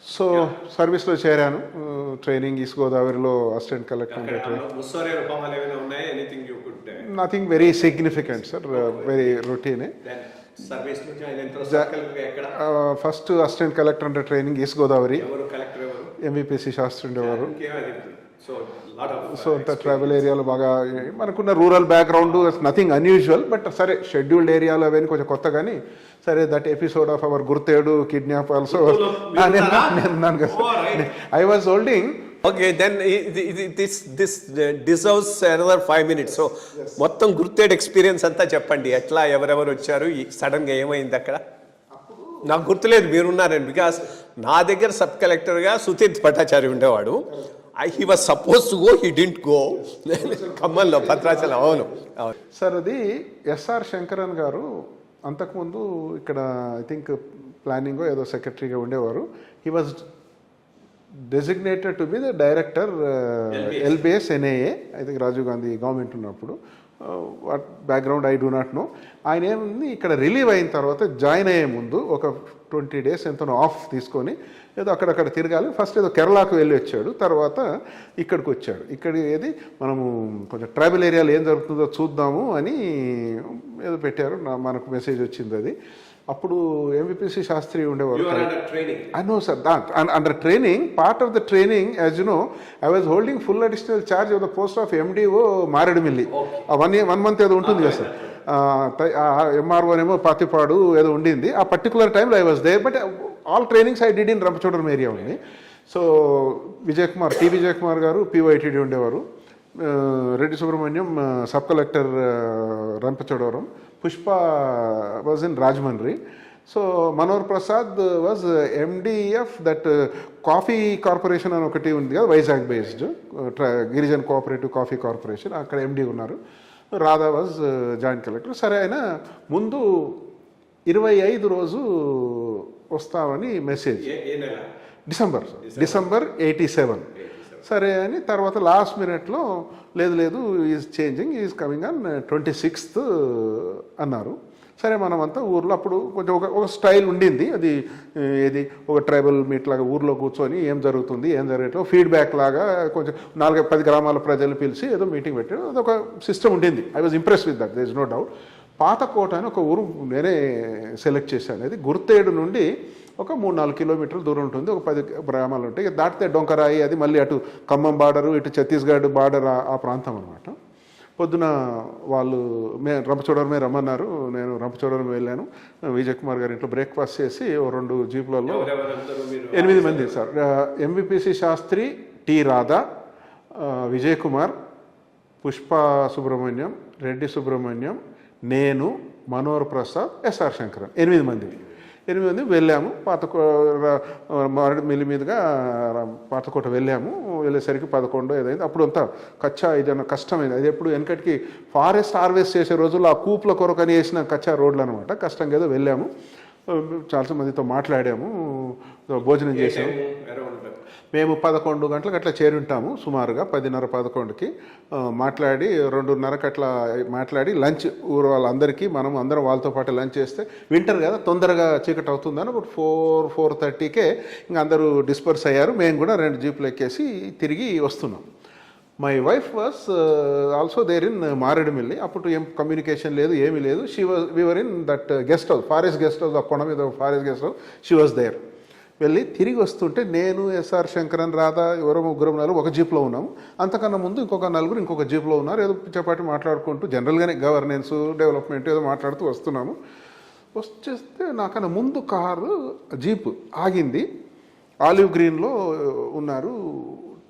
So సర్వీస్లో చేరాను. Training east గోదావరిలో assistant collector nothing very significant sir, very రొటీనే. ఫస్ట్ అసిస్టెంట్ కలెక్టర్ అంటే training east Godavari, MVPC Sastri ఉండేవారు. సో అంత ట్రైబల్ ఏరియాలో బాగా మనకున్న rural background, nothing unusual. But సరే షెడ్యూల్డ్ ఏరియాలో అవన్నీ కొంచెం కొత్త, కానీ సరే that episode of our Gurthedu kidnap also నేను కదా I was holding. Okay, then this deserves another 5 minutes. So, మొత్తం గుర్తేడ్ ఎక్స్పీరియన్స్ అంతా చెప్పండి. ఎట్లా ఎవరెవరు వచ్చారు, సడన్గా ఏమైంది అక్కడ? నాకు గుర్తులేదు మీరున్నారని, బికాస్ నా దగ్గర సబ్ కలెక్టర్గా సుతీర్థ్ భట్టాచారి ఉండేవాడు. He was suppose to go, he didn't go. ఖమ్మంలో భద్రాచలం. అవును సార్, అది ఎస్ఆర్ శంకరన్ గారు అంతకుముందు ఇక్కడ ఐ థింక్ ప్లానింగ్ ఏదో సెక్రటరీగా ఉండేవారు. He was designated to be the director LBS NAA, I think Rajiv Gandhi government ఉన్నప్పుడు. What background I do not know. ఆయన ఏముంది, ఇక్కడ రిలీవ్ అయిన తర్వాత జాయిన్ అయ్యే ముందు ఒక 20 days ఎంతనో ఆఫ్ తీసుకొని ఏదో అక్కడక్కడ తిరగాలి. ఫస్ట్ ఏదో కేరళకు వెళ్ళి వచ్చాడు, తర్వాత ఇక్కడికి వచ్చాడు. ఇక్కడ ఏది మనము కొంచెం ట్రైబల్ ఏరియాలో ఏం జరుగుతుందో చూద్దాము అని ఏదో పెట్టారు. మనకు మెసేజ్ వచ్చింది అది. అప్పుడు ఎంవిపిసి శాస్త్రి ఉండేవారు. I know sir, that under training, part of the training, as you know, I was holding full additional charge of the post of MDO Maredumilli. 1 month ఏదో ఉంటుంది కదా సార్. ఎంఆర్ఓనేమో పాతిపాడు ఏదో ఉండింది. ఆ పర్టికులర్ టైంలో I was there. But all trainings I did in Rampachodavaram area ఉంది. So Vijay Kumar గారు పివైటీడీ ఉండేవారు. Reddy Subrahmanyam sub collector Rampachodavaram. Pushpa was in Rajahmundry. So Manohar Prasad was MD of that coffee corporation అని ఒకటి ఉంది కదా, Vizag based Girijan cooperative coffee corporation, అక్కడ ఎండి ఉన్నారు. Radha was joint collector. సరే, ఆయన ముందు 25 రోజు వస్తామని మెసేజ్, డిసెంబర్ 87. సరే అని తర్వాత లాస్ట్ మినిట్లో లేదు is changing, is coming on 26th అన్నారు. సరే, మనమంతా ఊర్లో అప్పుడు కొంచెం ఒక స్టైల్ ఉండింది. అది ఏది ఒక ట్రైబల్ మీట్ లాగా ఊర్లో కూర్చొని ఏం జరుగుతుంది, ఏం జరగట్లేదు, ఫీడ్బ్యాక్ లాగా కొంచెం 4-10 గ్రామాల ప్రజలు పిలిచి ఏదో మీటింగ్ పెట్టాడు. అదొక సిస్టమ్ ఉండింది. I was impress with that, there is no doubt. Pathakota అని ఒక ఊరు నేనే సెలెక్ట్ చేశాను. అది గుర్తేడు నుండి ఒక 3-4 kilometers దూరం ఉంటుంది. ఒక 10 గ్రామాలు ఉంటాయి. దాటితే డొంకరాయి, అది మళ్ళీ అటు ఖమ్మం బార్డరు, ఇటు ఛత్తీస్గఢ్ బార్డర్, ఆ ప్రాంతం అనమాట. పొద్దున వాళ్ళు రంపచోడవరమే రమ్మన్నారు. నేను రంపచోడవరం వెళ్ళాను. విజయ్ కుమార్ గారి ఇంట్లో బ్రేక్ఫాస్ట్ చేసి 2 జీపులలో 8 మంది సార్. ఎంవిపిసి శాస్త్రి, టి రాధా, విజయ్ కుమార్, పుష్ప సుబ్రహ్మణ్యం, రెడ్డి సుబ్రహ్మణ్యం, నేను, మనోహర్ ప్రసాద్, ఎస్ఆర్ శంకరన్, 8 మంది వెళ్ళాము. మారేడుమిల్లి మీదుగా పాతకోట వెళ్ళాము. వెళ్ళేసరికి 11 ఏదైంది. అప్పుడు అంతా కచ్చా ఏదైనా కష్టమైంది. అది ఎప్పుడు వెనకటికి ఫారెస్ట్ హార్వెస్ట్ చేసే రోజుల్లో ఆ కూపుల కొరకని వేసిన కచ్చా రోడ్లు అనమాట. కష్టంగా ఏదో వెళ్ళాము. చాలా మందితో మాట్లాడాము, భోజనం చేసాము. మేము 11 గంటలకు అట్లా చేరుంటాము సుమారుగా. 10:30-11కి మాట్లాడి 2:30కి అట్లా మాట్లాడి లంచ్ ఊరు వాళ్ళందరికీ అందరం వాళ్ళతో పాటు లంచ్ చేస్తే, వింటర్ కదా తొందరగా చీకటి అవుతుందని ఒక 4-4:30కే ఇంకా అందరూ డిస్పర్స్ అయ్యారు. మేము కూడా 2 జీపులు ఎక్కేసి తిరిగి వస్తున్నాం. My wife was also there in Maredumilli. అప్పుడు ఏం కమ్యూనికేషన్ లేదు, ఏమీ లేదు. We were in that guest house, forest guest house, ఆ కొండ మీద forest guest house. She was there. వెళ్ళి తిరిగి వస్తుంటే నేను, ఎస్ఆర్ శంకరన్, రాధా, ఎవరో 3-4 ఒక జీప్లో ఉన్నాము. అంతకన్నా ముందు ఇంకొక 4 ఇంకొక జీప్లో ఉన్నారు. ఏదో పిచ్చపాటి మాట్లాడుకుంటూ జనరల్గానే గవర్నెన్స్, డెవలప్మెంట్ ఏదో మాట్లాడుతూ వస్తున్నాము. వచ్చేస్తే నాకన్నా ముందు కారు జీపు ఆగింది. ఆలివ్ గ్రీన్లో ఉన్నారు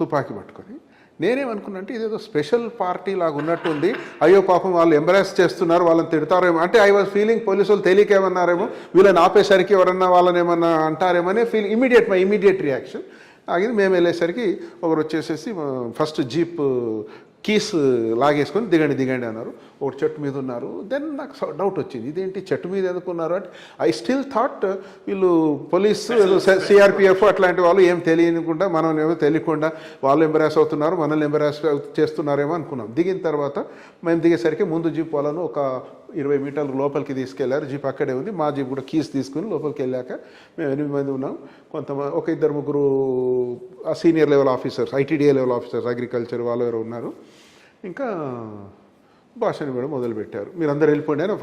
తుపాకీ పట్టుకొని. నేనేమనుకున్నా అంటే ఇదేదో స్పెషల్ పార్టీ లాగా ఉన్నట్టుంది. అయ్యో పాపం వాళ్ళు ఎంబరాస్ చేస్తున్నారు, వాళ్ళని తిడతారేమో అంటే ఐ వాజ్ ఫీలింగ్ పోలీసు వాళ్ళు తెలియకేమన్నారేమో, వీళ్ళని ఆపేసరికి ఎవరన్నా వాళ్ళని ఏమన్నా అంటారేమో అనే మై ఇమీడియట్ రియాక్షన్ ఆగింది. మేము వెళ్ళేసరికి ఒకరు వచ్చేసేసి ఫస్ట్ జీప్ కీస్ లాగేసుకొని దిగండి అన్నారు. ఒక చెట్టు మీద ఉన్నారు. దెన్ నాకు డౌట్ వచ్చింది, ఇదేంటి చెట్టు మీద ఎందుకున్నారు అంటే ఐ స్టిల్ థాట్ వీళ్ళు పోలీసు సిఆర్పిఎఫ్ అట్లాంటి వాళ్ళు ఏం తెలియకుండా మనం ఏమో తెలియకుండా వాళ్ళు ఎంబరాస్ అవుతున్నారు, మనల్ని ఎంబరాస్ చేస్తున్నారేమో అనుకున్నాం. దిగిన తర్వాత మేము దిగేసరికి ముందు జీప్ వాళ్ళను ఒక 20 మీటర్లు లోపలికి తీసుకెళ్లారు. జీప్ అక్కడే ఉంది. మా జీప్ కూడా కీస్ తీసుకుని లోపలికి వెళ్ళాక మేము 8 మంది ఉన్నాం. కొంతమంది ఒక 2-3 senior level officers, ITDA level officers, agriculture వాళ్ళు ఎవరు ఉన్నారు. ఇంకా భాషను కూడా మొదలుపెట్టారు, మీరు అందరు వెళ్ళిపోండి అని.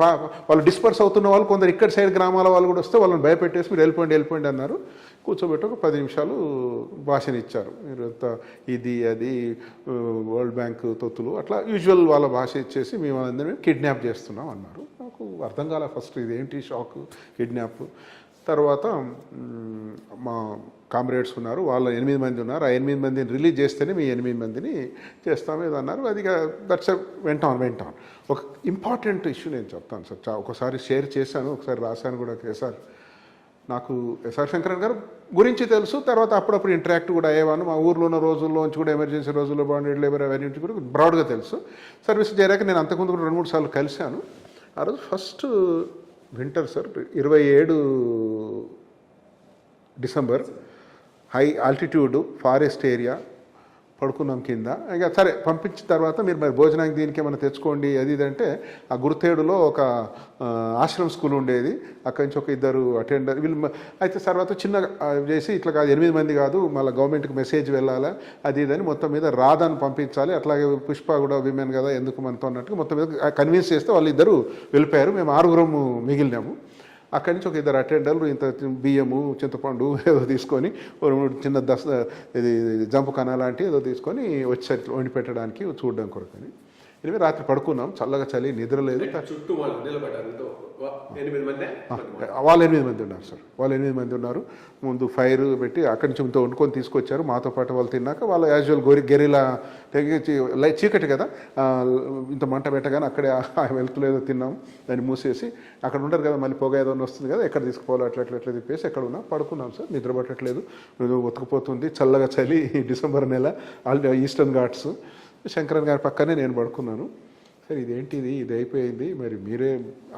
వాళ్ళు డిస్పర్స్ అవుతున్న వాళ్ళు కొందరు ఇక్కడ సైడ్ గ్రామాల వాళ్ళు కూడా వస్తే వాళ్ళని భయపెట్టేసి మీరు వెళ్ళిపోండి అన్నారు. కూర్చోబెట్టి ఒక 10 నిమిషాలు భాషను ఇచ్చారు. మీరు అంత ఇది అది వరల్డ్ బ్యాంక్ తొత్తులు అట్లా యూజువల్ వాళ్ళ భాష ఇచ్చేసి మేము అందరం కిడ్నాప్ చేస్తున్నాం అన్నారు. నాకు అర్థం కాలే ఫస్ట్, ఇదేంటి షాక్ కిడ్నాప్. తర్వాత మా కామ్రేడ్స్ ఉన్నారు, వాళ్ళ 8 మంది ఉన్నారు. ఆ 8 మందిని రిలీజ్ చేస్తేనే మీ 8 మందిని చేస్తాము ఏదో అన్నారు. అది దట్స్ వెంట ఆన్. ఒక ఇంపార్టెంట్ ఇష్యూ నేను చెప్తాను సార్. ఒకసారి షేర్ చేశాను, ఒకసారి రాశాను కూడా. సార్ నాకు ఎస్ఆర్ శంకరన్ గారు గురించి తెలుసు, తర్వాత అప్పుడప్పుడు ఇంటరాక్ట్ కూడా అయ్యేవాను. మా ఊర్లో ఉన్న రోజుల్లోంచి కూడా ఎమర్జెన్సీ రోజుల్లో బాండెడ్ లేబర్ అవన్నీ కూడా బ్రాడ్గా తెలుసు. సర్వీస్ చేరాక నేను అంతకుముందు కూడా 2-3 సార్లు కలిశాను. ఆ రోజు first winter sir, 27 December, high altitude forest area, పడుకున్నాం కింద. ఇంకా సరే పంపించిన తర్వాత మీరు మరి భోజనానికి దీనికి ఏమైనా తెచ్చుకోండి అది ఇది అంటే, ఆ గుర్తేడులో ఒక ఆశ్రమ్ స్కూల్ ఉండేది, అక్కడి నుంచి ఒక 2 అటెండర్ వీళ్ళు. అయితే తర్వాత చిన్న చేసి ఇట్లా కాదు 8 మంది కాదు, మళ్ళీ గవర్నమెంట్కి మెసేజ్ వెళ్ళాలా అది ఇదని మొత్తం మీద రాధాను పంపించాలి, అట్లాగే పుష్ప కూడా విమెన్ కదా ఎందుకు మనతో అన్నట్టుగా మొత్తం మీద కన్విన్స్ చేస్తే వాళ్ళు 2 వెళ్ళిపోయారు. మేము 6 మిగిలినాము. అక్కడి నుంచి ఒక 2 అటెండర్లు ఇంత బియ్యము చింతపండు ఏదో తీసుకొని చిన్న ఇది జంపు కణ లాంటి ఏదో తీసుకొని వచ్చి వండి పెట్టడానికి చూడడం కొరకని. ఇనివే రాత్రి పడుకున్నాం, చల్లగా చలి, నిద్ర లేదు. వాళ్ళు 8 మంది ఉన్నారు సార్, వాళ్ళు 8 మంది ఉన్నారు. ముందు ఫైర్ పెట్టి అక్కడి నుంచి ఇంత వండుకొని తీసుకొచ్చారు. మాతో పాటు వాళ్ళు తిన్నాక వాళ్ళు యాజువల్ గెరిలా తెగించి చీకటి కదా, ఇంత మంట పెట్టగానే అక్కడే వెళ్తులేదో తిన్నాము. దాన్ని మూసేసి అక్కడ ఉంటారు కదా, మళ్ళీ పొగ ఏదో వస్తుంది కదా, ఎక్కడ తీసుకుపోవాలి అట్లా తిప్పేసి ఎక్కడ ఉన్నా పడుకున్నాం సార్. నిద్ర పట్టట్లేదు, ఉతకపోతుంది, చల్లగా చలి, డిసెంబర్ నెల, ఈస్టర్న్ ఘాట్స్. శంకరన్ గారి పక్కనే నేను పడుకున్నాను. సరే ఇదేంటిది, ఇది అయిపోయింది, మరి మీరే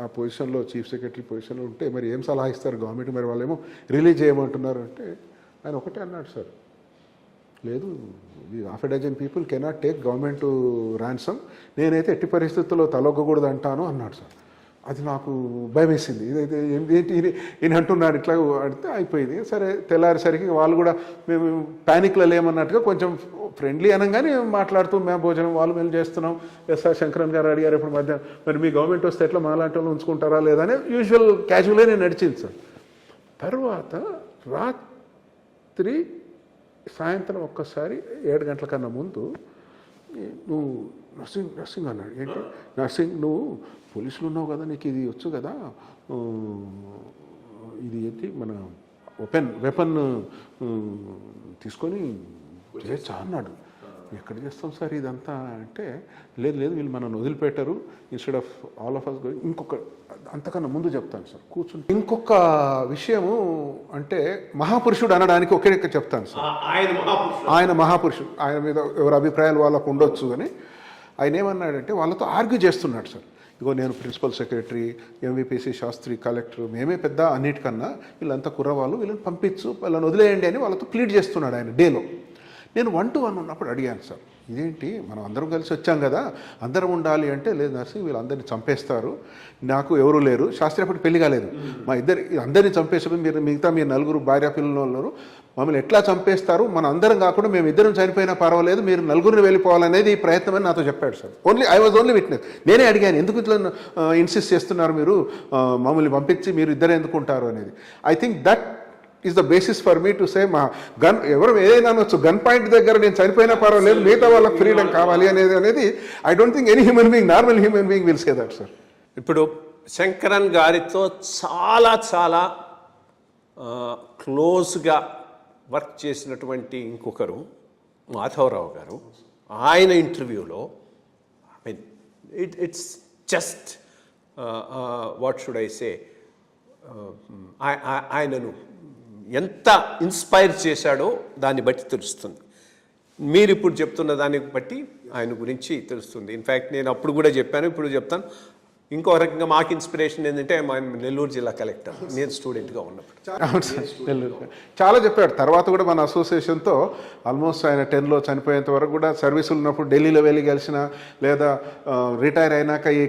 ఆ పొజిషన్లో చీఫ్ సెక్రటరీ పొజిషన్లో ఉంటే మరి ఏం సలహా ఇస్తారు గవర్నమెంట్, మరి వాళ్ళేమో రిలీజ్ చేయమంటున్నారు అంటే ఆయన ఒకటే అన్నాడు సార్, లేదు 6 people cannot take government to ransom, నేనైతే ఎట్టి పరిస్థితుల్లో తలొగ్గకూడదు అంటాను అన్నాడు సార్. అది నాకు భయం వేసింది, ఇదైతే ఏంటి ఈయన అంటున్నాడు ఇట్లా అడితే అయిపోయింది. సరే తెల్లారేసరికి వాళ్ళు కూడా మేము ప్యానిక్లో లేమన్నట్టుగా కొంచెం ఫ్రెండ్లీ అనగానే మాట్లాడుతూ మేము భోజనం వాళ్ళు మేము చేస్తున్నాం. ఎస్ఆర్ శంకరన్ గారు అడిగారు ఇప్పుడు మధ్య, మరి మీ గవర్నమెంట్ వస్తే ఎట్లా మాలాంటి వాళ్ళు ఉంచుకుంటారా లేదా అని యూజువల్ క్యాజువల్గా నేను నడిచింది సార్. తర్వాత రాత్రి సాయంత్రం ఒక్కసారి 7 గంటల కన్నా ముందు నువ్వు నర్సింగ్ అన్నాడు. ఏంటి నర్సింగ్, నువ్వు పోలీసులు ఉన్నావు కదా, నీకు ఇది వచ్చు కదా, ఇది ఏంటి మన వెపన్ తీసుకొని చేయొచ్చా అన్నాడు. ఎక్కడ చేస్తాం సార్ ఇదంతా అంటే, లేదు వీళ్ళు మనల్ని వదిలిపెట్టారు, instead of all of us going. ఇంకొక అంతకన్నా ముందు చెప్తాను సార్ కూర్చుని. ఇంకొక విషయము అంటే మహాపురుషుడు అనడానికి ఒకే చెప్తాను సార్. ఆయన మహాపురుషుడు, ఆయన మీద ఎవరి అభిప్రాయాలు వాళ్ళకు ఉండొచ్చు అని ఆయన ఏమన్నాడంటే వాళ్ళతో ఆర్గ్యూ చేస్తున్నాడు సార్. ఇగో నేను ప్రిన్సిపల్ సెక్రటరీ, ఎంవిపిసి శాస్త్రి, కలెక్టర్, మేమే పెద్ద అన్నిటికన్నా, వీళ్ళంతా కుర్రవాళ్ళు, వీళ్ళని పంపించు, వాళ్ళని వదిలేయండి అని వాళ్ళతో ప్లీడ్ చేస్తున్నాడు ఆయన డేలో. నేను 1-to-1 ఉన్నప్పుడు అడిగాను సార్, ఇదేంటి మనం అందరం కలిసి వచ్చాం కదా, అందరం ఉండాలి అంటే, లేదు నర్సింగ్ వీళ్ళందరినీ చంపేస్తారు, నాకు ఎవరు లేరు, శాస్త్రి అప్పటి పెళ్లి కాలేదు, మా అందరినీ చంపేసారు, మీరు మిగతా మీ 4 భార్య పిల్లలు ఉన్నారు, మమ్మల్ని ఎట్లా చంపేస్తారు, మన అందరం కాకుండా మేము 2 చనిపోయినా పర్వాలేదు, మీరు 4 వెళ్ళిపోవాలనేది ఈ ప్రయత్నం అని నాతో చెప్పాడు sir. I was only witness. నేనే అడిగాను, ఎందుకు ఇట్లా ఇన్సిస్ట్ చేస్తున్నారు మీరు, మమ్మల్ని పంపించి మీరు 2 ఎందుకు ఉంటారు అనేది. I think that is the basis for me to say, మా గన్ ఎవరు ఏదైనా అనొచ్చు, గన్ పాయింట్ దగ్గర నేను చనిపోయినా పర్వాలేదు, మిగతా వాళ్ళకి ఫ్రీడమ్ కావాలి అనేది I don't think any human being, normal human being will say that sir. ఇప్పుడు శంకరన్ గారితో చాలా క్లోజ్గా వర్క్ చేసినటువంటి ఇంకొకరు మాధవరావు గారు, ఆయన ఇంటర్వ్యూలో I mean it's just what should I say, ఆయనను ఎంత ఇన్స్పైర్ చేశాడో దాన్ని బట్టి తెలుస్తుంది. మీరు ఇప్పుడు చెప్తున్న దాన్ని బట్టి ఆయన గురించి తెలుస్తుంది. ఇన్ఫ్యాక్ట్ నేను అప్పుడు కూడా చెప్పాను, ఇప్పుడు చెప్తాను. ఇంకో రకంగా మాకు ఇన్స్పిరేషన్ ఏంటంటే నెల్లూరు జిల్లా కలెక్టర్ నేను స్టూడెంట్గా ఉన్నప్పుడు. అవును సార్, నెల్లూరు చాలా చెప్పాడు. తర్వాత కూడా మన అసోసియేషన్తో ఆల్మోస్ట్ ఆయన 10లో చనిపోయేంత వరకు కూడా సర్వీసులు ఉన్నప్పుడు ఢిల్లీలో వెళ్ళి కలిసిన, లేదా రిటైర్ అయినాక ఈ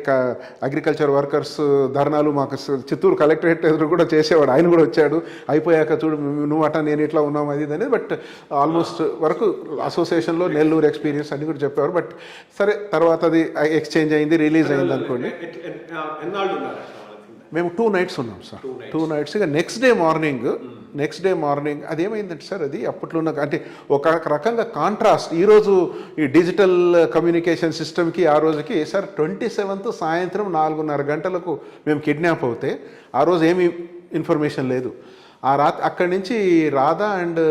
అగ్రికల్చర్ వర్కర్స్ ధర్నాలు మాకు చిత్తూరు కలెక్టరేట్ ఎదురు కూడా చేసేవాడు. ఆయన కూడా వచ్చాడు, అయిపోయాక చూడు నువ్వు అట నేను ఇట్లా ఉన్నాం అది అనేది. బట్ ఆల్మోస్ట్ వరకు అసోసియేషన్లో నెల్లూరు ఎక్స్పీరియన్స్ అని కూడా చెప్పేవారు. బట్ సరే, తర్వాత అది ఎక్స్చేంజ్ అయింది, రిలీజ్ అయింది అనుకోండి. మేము 2 nights ఉన్నాం సార్. 2 nights. ఇక నెక్స్ట్ డే మార్నింగ్ అదేమైందంటే సార్, అది అప్పట్లో ఉన్న అంటే ఒక రకంగా కాంట్రాస్ట్. ఈరోజు ఈ డిజిటల్ కమ్యూనికేషన్ సిస్టమ్కి ఆ రోజుకి సార్ 27th సాయంత్రం 4:30 గంటలకు మేము కిడ్నాప్ అవుతే ఆ రోజు ఏమీ ఇన్ఫర్మేషన్ లేదు. ఆ రాత్రి అక్కడి నుంచి రాధా అండ్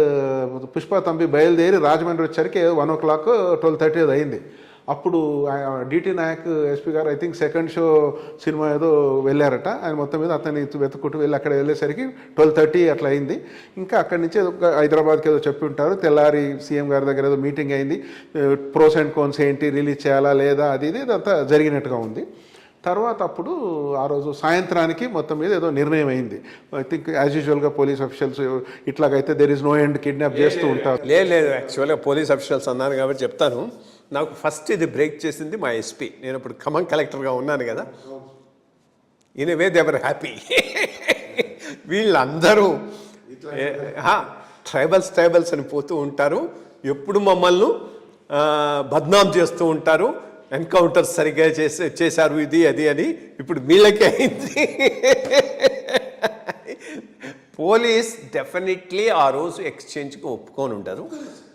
పుష్ప తంబి బయలుదేరి రాజమండ్రి వచ్చరికి 1 o'clock 12:30 అయింది. అప్పుడు డిటి నాయక్ ఎస్పీ గారు I think second show cinema ఏదో వెళ్ళారట. ఆయన మొత్తం మీద అతన్ని వెతుక్కుంటూ వెళ్ళి అక్కడ వెళ్ళేసరికి 12:30 అట్లా అయింది. ఇంకా అక్కడి నుంచి హైదరాబాద్కి ఏదో చెప్పి ఉంటారు. తెల్లారి సీఎం గారి దగ్గర ఏదో మీటింగ్ అయింది, ప్రోస్ అండ్ కోన్స్ ఏంటి, రిలీజ్ చేయాలా లేదా అది ఇది ఇదంతా జరిగినట్టుగా ఉంది. తర్వాత అప్పుడు ఆ రోజు సాయంత్రానికి మొత్తం మీద ఏదో నిర్ణయం అయింది. ఐ థింక్ యాజ్ యూజువల్గా పోలీస్ అఫీషియల్స్ ఇట్లాగైతే there is no end kidnap చేస్తూ ఉంటారు. లేదు, యాక్చువల్గా పోలీస్ అఫీషియల్స్ అన్నారు కాబట్టి చెప్తాను. నాకు ఫస్ట్ ఇది బ్రేక్ చేసింది మా ఎస్పీ. నేను ఇప్పుడు ఖమ్మం కలెక్టర్గా ఉన్నాను కదా. In a way they were happy. వీళ్ళందరూ ట్రైబల్స్ అని పోతూ ఉంటారు, ఎప్పుడు మమ్మల్ని బద్నాం చేస్తూ ఉంటారు, ఎన్కౌంటర్ సరిగ్గా చేశారు ఇది అది అని. ఇప్పుడు వీళ్ళకే అయింది. పోలీస్ డెఫినెట్లీ ఆ రోజు ఎక్స్చేంజ్కి ఒప్పుకొని ఉండరు.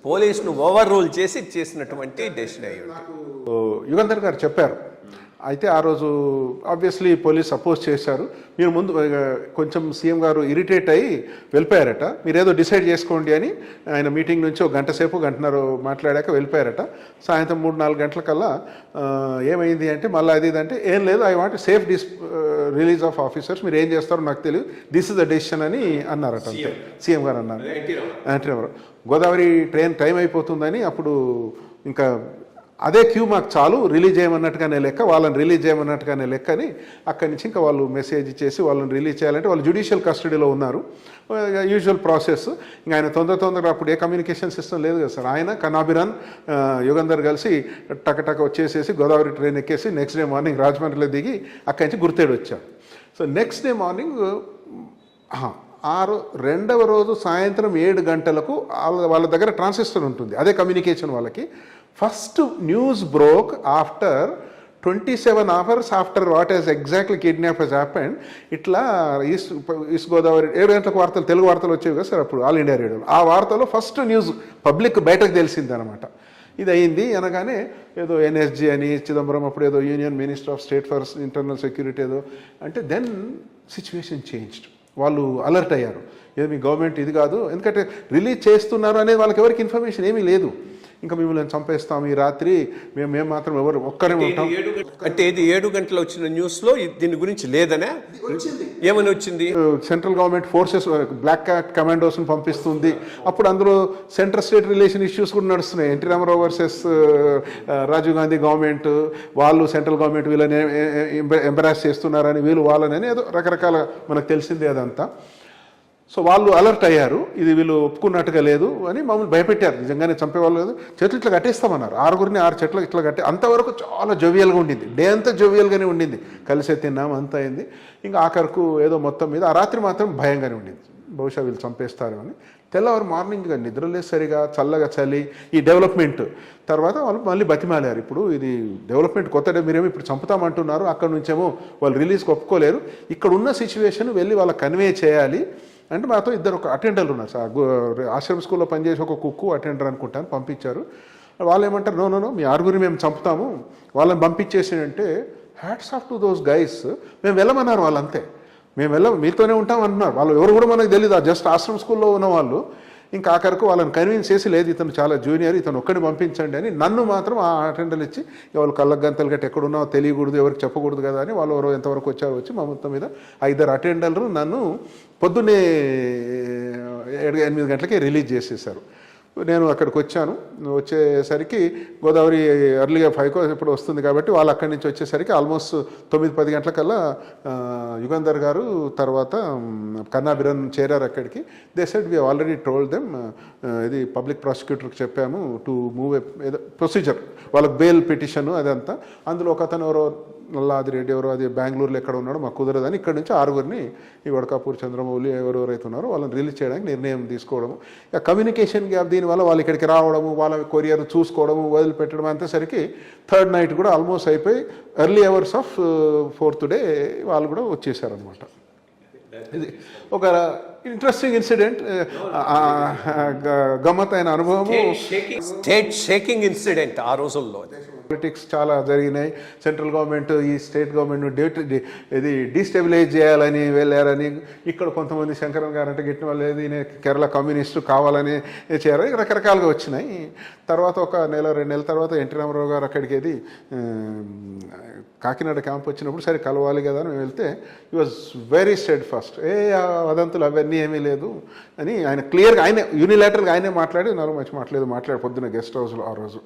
పోలీసును ఓవర్ రూల్ చేసినటువంటి డెసిషన్ అయ్యి యుగంధర్ గారు చెప్పారు. అయితే ఆ రోజు ఆబ్వియస్లీ పోలీస్ అపోజ్ చేశారు. మీరు ముందు కొంచెం సీఎం గారు ఇరిటేట్ అయ్యి వెళ్ళిపోయారట. మీరు ఏదో డిసైడ్ చేసుకోండి అని ఆయన మీటింగ్ నుంచి 1 గంట సేపు 1:30 మాట్లాడాక వెళ్ళిపోయారట. సాయంత్రం 3-4 గంటలకల్లా ఏమైంది అంటే మళ్ళీ అది ఇదంటే ఏం లేదు, I want safe release of officers, మీరు ఏం చేస్తారో నాకు తెలియదు, దిస్ ఇస్ ద డెసిషన్ అని అన్నారట. అంతే సీఎం గారు అన్నారు. ఎన్టీ రామారావు గోదావరి ట్రైన్ టైం అయిపోతుందని అప్పుడు ఇంకా అదే క్యూ మాకు చాలు, రిలీజ్ చేయమన్నట్టుగానే లెక్క, వాళ్ళని రిలీజ్ చేయమన్నట్టుగానే లెక్క అని అక్కడి నుంచి ఇంకా వాళ్ళు మెసేజ్ చేసి వాళ్ళని రిలీజ్ చేయాలంటే వాళ్ళు జ్యుడిషియల్ కస్టడీలో ఉన్నారు. Usual process. ఇంకా ఆయన తొందరగా అప్పుడు ఏ కమ్యూనికేషన్ సిస్టమ్ లేదు కదా సార్. ఆయన కనాబిరాన్ యుగంధర్ కలిసి టకటక వచ్చేసేసి గోదావరి ట్రైన్ ఎక్కేసి నెక్స్ట్ డే మార్నింగ్ రాజమండ్రిలో దిగి అక్కడి నుంచి గుర్తేడు వచ్చారు. సో నెక్స్ట్ డే మార్నింగ్ 2వ రోజు సాయంత్రం 7 గంటలకు వాళ్ళ దగ్గర ట్రాన్సిస్టర్ ఉంటుంది, అదే కమ్యూనికేషన్ వాళ్ళకి. First news broke after 27 hours after what he's exactly kidnap he's happened. ఇట్లా ఈస్ట్ గోదావరి 7 గంటలకు వార్తలు, తెలుగు వార్తలు వచ్చేవి కదా సార్ అప్పుడు ఆల్ ఇండియా రేడియోలో. ఆ వార్తలో ఫస్ట్ న్యూస్ పబ్లిక్ బయటకు తెలిసింది అనమాట. ఇది అయింది అనగానే ఏదో ఎన్ఎస్జీ అని చిదంబరం అప్పుడు ఏదో union minister of state for internal security ఏదో అంటే దెన్ సిచ్యువేషన్ చేంజ్డ్. వాళ్ళు అలర్ట్ అయ్యారు, ఏదో మీ గవర్నమెంట్ ఇది కాదు, ఎందుకంటే రిలీజ్ చేస్తున్నారు అనేది వాళ్ళకి ఎవరికి ఇన్ఫర్మేషన్ ఏమీ లేదు. ఇంకా మిమ్మల్ని చంపేస్తాం ఈ రాత్రి, మేము మాత్రం ఎవరు ఒక్కరే ఉంటాం అంటే. ఇది 7 గంటలు వచ్చిన న్యూస్లో దీని గురించి లేదనే ఏమని వచ్చింది? Central government forces black cat కమాండోస్ని పంపిస్తుంది. అప్పుడు అందులో సెంట్రల్ స్టేట్ రిలేషన్ ఇష్యూస్ కూడా నడుస్తున్నాయి. ఎన్టీ రామారావు వర్సెస్ రాజీవ్ గాంధీ గవర్నమెంట్, వాళ్ళు సెంట్రల్ గవర్నమెంట్ వీళ్ళని ఎంబరాస్ చేస్తున్నారని, వీళ్ళు వాళ్ళని ఏదో రకరకాల మనకు తెలిసిందే అదంతా. సో వాళ్ళు అలర్ట్ అయ్యారు, ఇది వీళ్ళు ఒప్పుకున్నట్టుగా లేదు అని మమ్మల్ని భయపెట్టారు. నిజంగానే చంపేవాళ్ళు లేదు, చెట్లు ఇట్లా కట్టేస్తామన్నారు. 6 చెట్లు ఇట్లా కట్టే అంతవరకు చాలా జోవియల్గా ఉండింది. డే అంతా జోవియల్గానే ఉండింది, కలిసే తిన్నాం అంతా అయింది. ఇంకా ఆఖరకు ఏదో మొత్తం మీద ఆ రాత్రి మాత్రం భయంగానే ఉండింది, బహుశా వీళ్ళు చంపేస్తారు అని. తెల్లవారు మార్నింగ్గా నిద్రలేదు సరిగా, చల్లగా చలి, ఈ డెవలప్మెంట్ తర్వాత వాళ్ళు మళ్ళీ బతిమాలారు. ఇప్పుడు ఇది డెవలప్మెంట్ కొత్త, మీరేమో ఇప్పుడు చంపుతామంటున్నారు, అక్కడ నుంచేమో వాళ్ళు రిలీజ్కి ఒప్పుకోలేరు, ఇక్కడ ఉన్న సిచ్యువేషన్ వెళ్ళి వాళ్ళకి కన్వే చేయాలి అంటే మాతో 2 అటెండర్లు ఉన్నారు సార్. ఆశ్రమ స్కూల్లో పనిచేసి ఒక కుక్కు అటెండర్ అనుకుంటాను పంపించారు. వాళ్ళు ఏమంటారు, నో మీ 6 మేము చంపుతాము, వాళ్ళని పంపించేసి అంటే hats off to those guys. మేము వెళ్ళమన్నారు వాళ్ళంతే, మేము మీతోనే ఉంటాం అంటున్నారు. వాళ్ళు ఎవరు కూడా మనకు తెలియదు, జస్ట్ ఆశ్రమ స్కూల్లో ఉన్న వాళ్ళు. ఇంకా ఆఖరికి వాళ్ళని కన్విన్స్ చేసి లేదు ఇతను చాలా జూనియర్, ఇతను ఒక్కడిని పంపించండి అని నన్ను మాత్రం ఆ అటెండర్లు ఇచ్చి వాళ్ళు కళ్ళకు గంతలు గట్టి ఎక్కడున్నావు తెలియకూడదు, ఎవరికి చెప్పకూడదు కదా అని వాళ్ళు ఎవరో ఎంతవరకు వచ్చారో వచ్చి మా మొత్తం మీద 5 అటెండర్లు నన్ను పొద్దున్నే 8 గంటలకే రిలీజ్ చేసేసారు. నేను అక్కడికి వచ్చాను. వచ్చేసరికి గోదావరి ఎర్లీగా 5కో ఇప్పుడు వస్తుంది కాబట్టి వాళ్ళు అక్కడి నుంచి వచ్చేసరికి ఆల్మోస్ట్ 9-10 గంటలకల్లా యుగంధర్ గారు తర్వాత కన్నా బిరన్ చేరారు అక్కడికి. They said we already told them, ఇది పబ్లిక్ ప్రాసిక్యూటర్కి చెప్పాము టు మూవ్ ఏదో ప్రొసీజర్, వాళ్ళకి బెయిల్ పిటిషన్ అదంతా. అందులో ఒక అతను ఎవరో నల్లాది రెడ్డి ఎవరో అది బెంగళూరులో ఎక్కడ ఉన్నాడో మాకు కుదరదని ఇక్కడ నుంచి 6గురిని ఈ వడకాపూర్ చంద్రమౌళి ఎవరెవరైతే ఉన్నారో వాళ్ళని రిలీజ్ చేయడానికి నిర్ణయం తీసుకోవడము. ఇక కమ్యూనికేషన్ గ్యాప్ దీనివల్ల వాళ్ళు ఇక్కడికి రావడము, వాళ్ళ కొరియర్ చూసుకోవడము, వదిలిపెట్టడం అంతేసరికి థర్డ్ నైట్ కూడా ఆల్మోస్ట్ అయిపోయి early hours of 4th day వాళ్ళు కూడా వచ్చేసారనమాట. ఇది ఒక ఇంట్రెస్టింగ్ ఇన్సిడెంట్, గమ్మత్తైన అనుభవము. స్టేట్ షేకింగ్ ఇన్సిడెంట్ ఆ రోజుల్లో. పాలిటిక్స్ చాలా జరిగినాయి. సెంట్రల్ గవర్నమెంట్ ఈ స్టేట్ గవర్నమెంట్ ఇది డీస్టెబిలైజ్ చేయాలని వెళ్ళారని, ఇక్కడ కొంతమంది శంకరన్ గారు అంటే గిట్టిన వాళ్ళు ఏది కేరళ కమ్యూనిస్టు కావాలని చేయాలని రకరకాలుగా వచ్చినాయి. తర్వాత ఒక 1-2 నెలల తర్వాత ఎన్టీ రామారావు గారు అక్కడికి ఏది కాకినాడ క్యాంప్ వచ్చినప్పుడు సరే కలవాలి కదా అని వెళ్తే ఈ వాజ్ వెరీ స్టెడ్ ఫస్ట్. వదంతులు అవన్నీ ఏమీ లేదు అని ఆయన క్లియర్గా ఆయనే యూనిలాటరల్గా ఆయనే మాట్లాడి నాలో మంచి మాట్లాడి పొద్దున్న గెస్ట్ హౌస్లో ఆ రోజు